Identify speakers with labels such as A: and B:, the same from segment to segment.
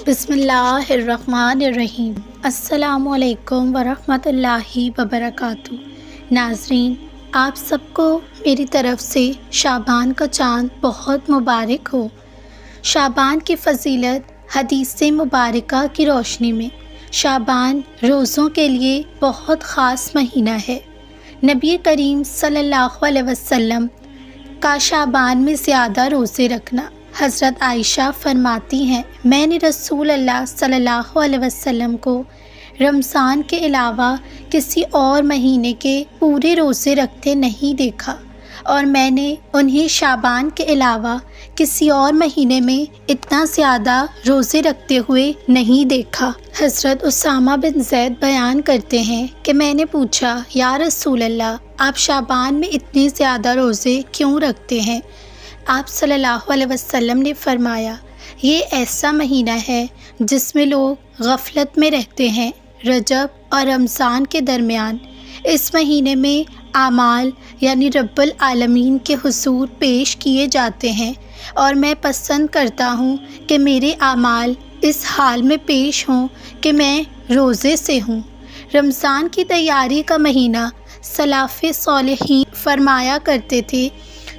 A: بسم اللہ الرحمن الرحیم۔ السلام علیکم ورحمۃ اللہ وبرکاتہ۔ ناظرین، آپ سب کو میری طرف سے شعبان کا چاند بہت مبارک ہو۔ شعبان کی فضیلت حدیث مبارکہ کی روشنی میں شعبان روزوں کے لیے بہت خاص مہینہ ہے۔ نبی کریم صلی اللہ علیہ وسلم کا شعبان میں زیادہ روزے رکھنا۔ حضرت عائشہ فرماتی ہیں، میں نے رسول اللہ صلی اللہ علیہ وسلم کو رمضان کے علاوہ کسی اور مہینے کے پورے روزے رکھتے نہیں دیکھا، اور میں نے انہیں شعبان کے علاوہ کسی اور مہینے میں اتنا زیادہ روزے رکھتے ہوئے نہیں دیکھا۔ حضرت اسامہ بن زید بیان کرتے ہیں کہ میں نے پوچھا، یا رسول اللہ، آپ شعبان میں اتنے زیادہ روزے کیوں رکھتے ہیں؟ آپ صلی اللہ علیہ وسلم نے فرمایا، یہ ایسا مہینہ ہے جس میں لوگ غفلت میں رہتے ہیں۔ رجب اور رمضان کے درمیان اس مہینے میں اعمال یعنی رب العالمین کے حضور پیش کیے جاتے ہیں، اور میں پسند کرتا ہوں کہ میرے اعمال اس حال میں پیش ہوں کہ میں روزے سے ہوں۔ رمضان کی تیاری کا مہینہ سلف صالحین فرمایا کرتے تھے،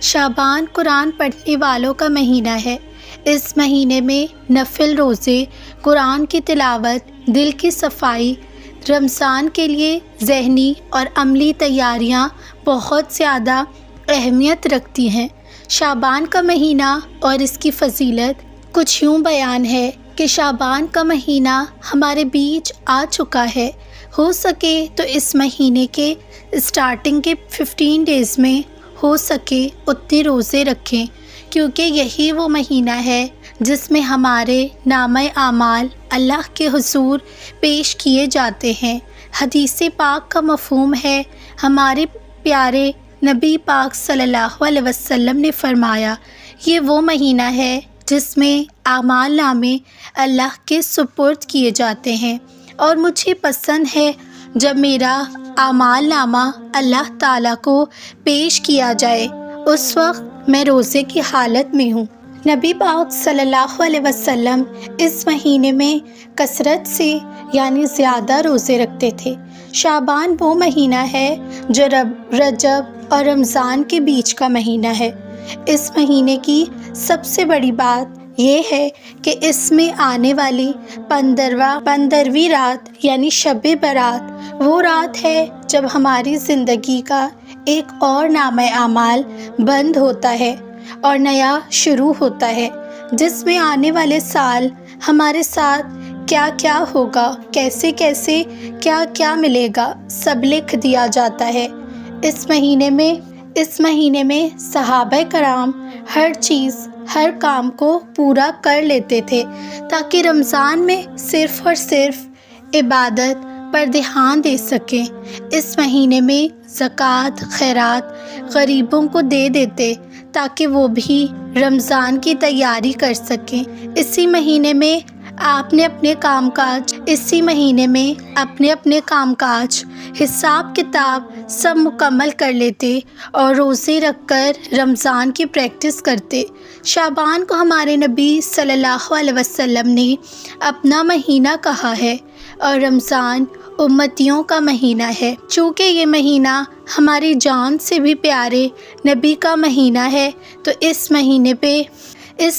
A: شعبان قرآن پڑھنے والوں کا مہینہ ہے۔ اس مہینے میں نفل روزے، قرآن کی تلاوت، دل کی صفائی، رمضان کے لیے ذہنی اور عملی تیاریاں بہت زیادہ اہمیت رکھتی ہیں۔ شعبان کا مہینہ اور اس کی فضیلت کچھ یوں بیان ہے کہ شعبان کا مہینہ ہمارے بیچ آ چکا ہے۔ ہو سکے تو اس مہینے کے اسٹارٹنگ کے 15 ڈیز میں ہو سکے اتنے روزے رکھیں، کیونکہ یہی وہ مہینہ ہے جس میں ہمارے نامہ اعمال اللہ کے حضور پیش کیے جاتے ہیں۔ حدیث پاک کا مفہوم ہے، ہمارے پیارے نبی پاک صلی اللہ علیہ وسلم نے فرمایا، یہ وہ مہینہ ہے جس میں اعمال نامے اللہ کے سپرد کیے جاتے ہیں، اور مجھے پسند ہے جب میرا اعمال نامہ اللہ تعالیٰ کو پیش کیا جائے، اس وقت میں روزے کی حالت میں ہوں۔ نبی پاک صلی اللہ علیہ وسلم اس مہینے میں کثرت سے یعنی زیادہ روزے رکھتے تھے۔ شعبان وہ مہینہ ہے جو رجب اور رمضان کے بیچ کا مہینہ ہے۔ اس مہینے کی سب سے بڑی بات یہ ہے کہ اس میں آنے والی 15ویں رات یعنی شب برات وہ رات ہے جب ہماری زندگی کا ایک اور نامہ اعمال بند ہوتا ہے اور نیا شروع ہوتا ہے، جس میں آنے والے سال ہمارے ساتھ کیا کیا ہوگا، کیسے کیسے کیا کیا ملے گا، سب لکھ دیا جاتا ہے۔ اس مہینے میں صحابہ کرام ہر چیز، ہر کام کو پورا کر لیتے تھے تاکہ رمضان میں صرف اور صرف عبادت پر دھیان دے سکیں۔ اس مہینے میں زکوٰۃ، خیرات غریبوں کو دے دیتے تاکہ وہ بھی رمضان کی تیاری کر سکیں۔ اسی مہینے میں اپنے کام کاج حساب کتاب سب مکمل کر لیتے اور روزے رکھ کر رمضان کی پریکٹس کرتے۔ شعبان کو ہمارے نبی صلی اللہ علیہ وسلم نے اپنا مہینہ کہا ہے، اور رمضان امتیوں کا مہینہ ہے۔ چونکہ یہ مہینہ ہماری جان سے بھی پیارے نبی کا مہینہ ہے، تو اس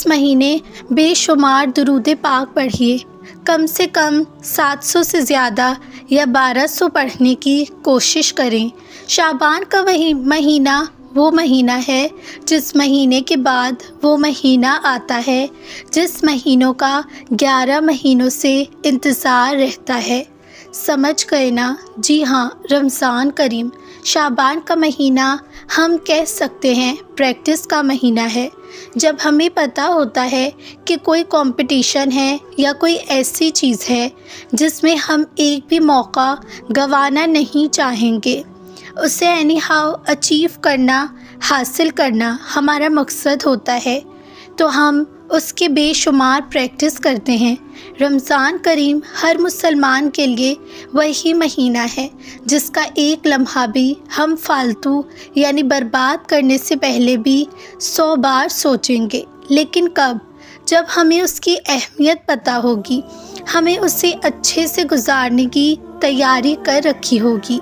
A: مہینے بے شمار درود پاک پڑھیے، کم سے کم 700 سے زیادہ یا 1200 پڑھنے کی کوشش کریں۔ شعبان کا مہینہ وہ مہینہ ہے جس مہینے کے بعد وہ مہینہ آتا ہے جس مہینوں کا 11 مہینوں سے انتظار رہتا ہے۔ سمجھ گئے نا؟ جی ہاں، رمضان کریم۔ شعبان کا مہینہ ہم کہہ سکتے ہیں پریکٹس کا مہینہ ہے، جب ہمیں پتہ ہوتا ہے کہ کوئی کمپٹیشن ہے یا کوئی ایسی چیز ہے جس میں ہم ایک بھی موقع گنوانا نہیں چاہیں گے، اسے اینی ہاؤ اچیو کرنا، حاصل کرنا ہمارا مقصد ہوتا ہے، تو ہم اس کے بے شمار پریکٹس کرتے ہیں۔ رمضان کریم ہر مسلمان کے لیے وہی مہینہ ہے جس کا ایک لمحہ بھی ہم فالتو یعنی برباد کرنے سے پہلے بھی 100 بار سوچیں گے، لیکن کب؟ جب ہمیں اس کی اہمیت پتہ ہوگی، ہمیں اسے اچھے سے گزارنے کی تیاری کر رکھی ہوگی۔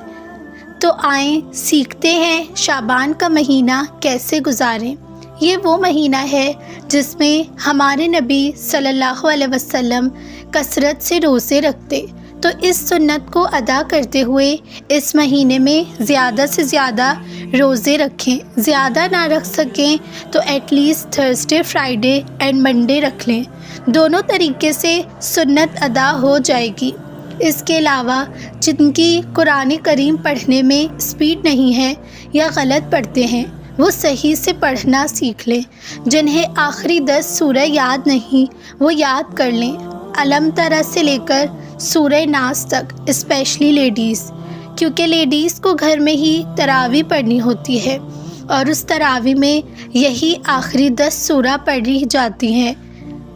A: تو آئیں سیکھتے ہیں شعبان کا مہینہ کیسے گزاریں۔ یہ وہ مہینہ ہے جس میں ہمارے نبی صلی اللہ علیہ وسلم کثرت سے روزے رکھتے، تو اس سنت کو ادا کرتے ہوئے اس مہینے میں زیادہ سے زیادہ روزے رکھیں۔ زیادہ نہ رکھ سکیں تو at least Thursday, Friday and Monday رکھ لیں، دونوں طریقے سے سنت ادا ہو جائے گی۔ اس کے علاوہ جن کی قرآن کریم پڑھنے میں اسپیڈ نہیں ہے یا غلط پڑھتے ہیں، وہ صحیح سے پڑھنا سیکھ لیں۔ جنہیں آخری 10 سورہ یاد نہیں، وہ یاد کر لیں، علم ترا سے لے کر سورہ ناس تک، اسپیشلی لیڈیز، کیونکہ لیڈیز کو گھر میں ہی تراویح پڑھنی ہوتی ہے اور اس تراویح میں یہی آخری 10 سورہ پڑھی جاتی ہیں۔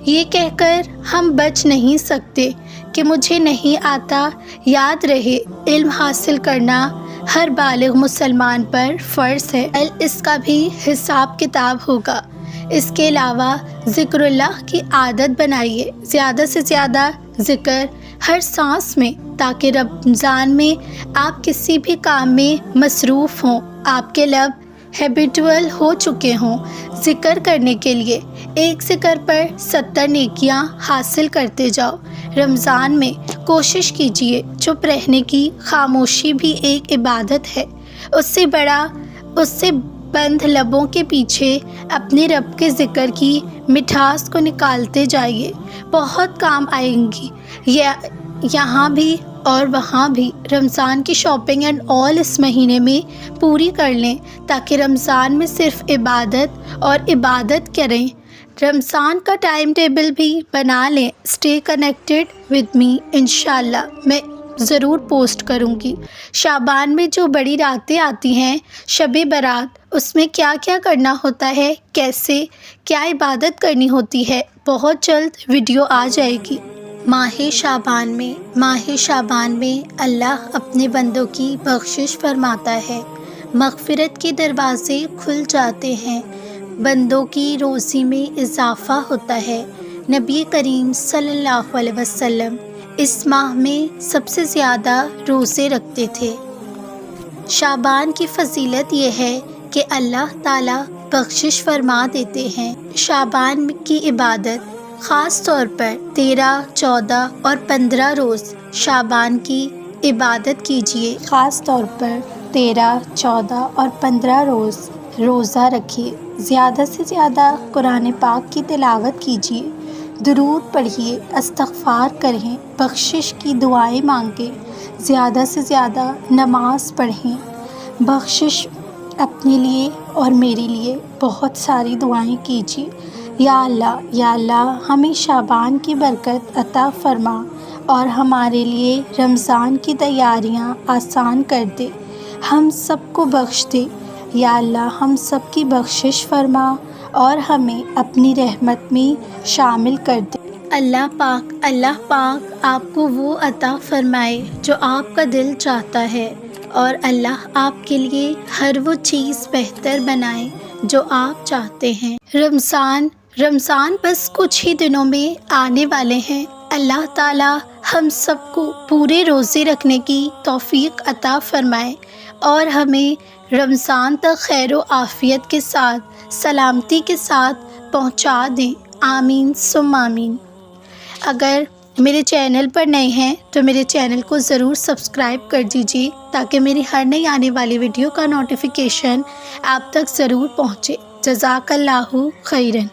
A: یہ کہہ کر ہم بچ نہیں سکتے کہ مجھے نہیں آتا، یاد رہے علم حاصل کرنا ہر بالغ مسلمان پر فرض ہے، اس کا بھی حساب کتاب ہوگا۔ اس کے علاوہ ذکر اللہ کی عادت بنائیے، زیادہ سے زیادہ ذکر ہر سانس میں، تاکہ رمضان میں آپ کسی بھی کام میں مصروف ہوں، آپ کے لب ہیبیٹول ہو چکے ہوں ذکر کرنے کے لیے۔ ایک ذکر پر 70 نیکیاں حاصل کرتے جاؤ۔ رمضان میں کوشش کیجیے چپ رہنے کی، خاموشی بھی ایک عبادت ہے۔ اس سے بند لبوں کے پیچھے اپنے رب کے ذکر کی مٹھاس کو نکالتے جائیے، بہت کام آئیں گی یہاں بھی اور وہاں بھی۔ رمضان کی شاپنگ اینڈ آل اس مہینے میں پوری کر لیں، تاکہ رمضان میں صرف عبادت اور عبادت کریں۔ رمضان کا ٹائم ٹیبل بھی بنا لیں۔ اسٹے کنیکٹڈ ود می، انشاءاللہ میں ضرور پوسٹ کروں گی۔ شعبان میں جو بڑی راتیں آتی ہیں، شب برات، اس میں کیا کیا کرنا ہوتا ہے، کیسے کیا عبادت کرنی ہوتی ہے، بہت جلد ویڈیو آ جائے گی۔ ماہ شعبان میں اللہ اپنے بندوں کی بخشش فرماتا ہے، مغفرت کے دروازے کھل جاتے ہیں، بندوں کی روزی میں اضافہ ہوتا ہے۔ نبی کریم صلی اللہ علیہ وسلم اس ماہ میں سب سے زیادہ روزے رکھتے تھے۔ شعبان کی فضیلت یہ ہے کہ اللہ تعالیٰ بخشش فرما دیتے ہیں۔ شعبان کی عبادت خاص طور پر 13، 14 اور 15 روز شعبان کی عبادت کیجیے۔ خاص طور پر 13، 14 اور 15 روز روزہ رکھیے۔ زیادہ سے زیادہ قرآن پاک کی تلاوت کیجیے، درود پڑھیے، استغفار کریں، بخشش کی دعائیں مانگیں، زیادہ سے زیادہ نماز پڑھیں، بخشش اپنے لیے اور میرے لیے بہت ساری دعائیں کیجیے۔ یا اللہ ہمیں شعبان کی برکت عطا فرما اور ہمارے لیے رمضان کی تیاریاں آسان کر دے، ہم سب کو بخش دے۔ یا اللہ ہم سب کی بخشش فرما اور ہمیں اپنی رحمت میں شامل کر دے۔ اللہ پاک آپ کو وہ عطا فرمائے جو آپ کا دل چاہتا ہے، اور اللہ آپ کے لیے ہر وہ چیز بہتر بنائے جو آپ چاہتے ہیں۔ رمضان بس کچھ ہی دنوں میں آنے والے ہیں۔ اللہ تعالیٰ ہم سب کو پورے روزے رکھنے کی توفیق عطا فرمائے اور ہمیں رمضان تک خیر و عافیت کے ساتھ، سلامتی کے ساتھ پہنچا دیں۔ آمین ثم آمین۔ اگر میرے چینل پر نئے ہیں تو میرے چینل کو ضرور سبسکرائب کر دیجیے، تاکہ میری ہر نئی آنے والی ویڈیو کا نوٹیفیکیشن آپ تک ضرور پہنچے۔ جزاک اللہ خیرن۔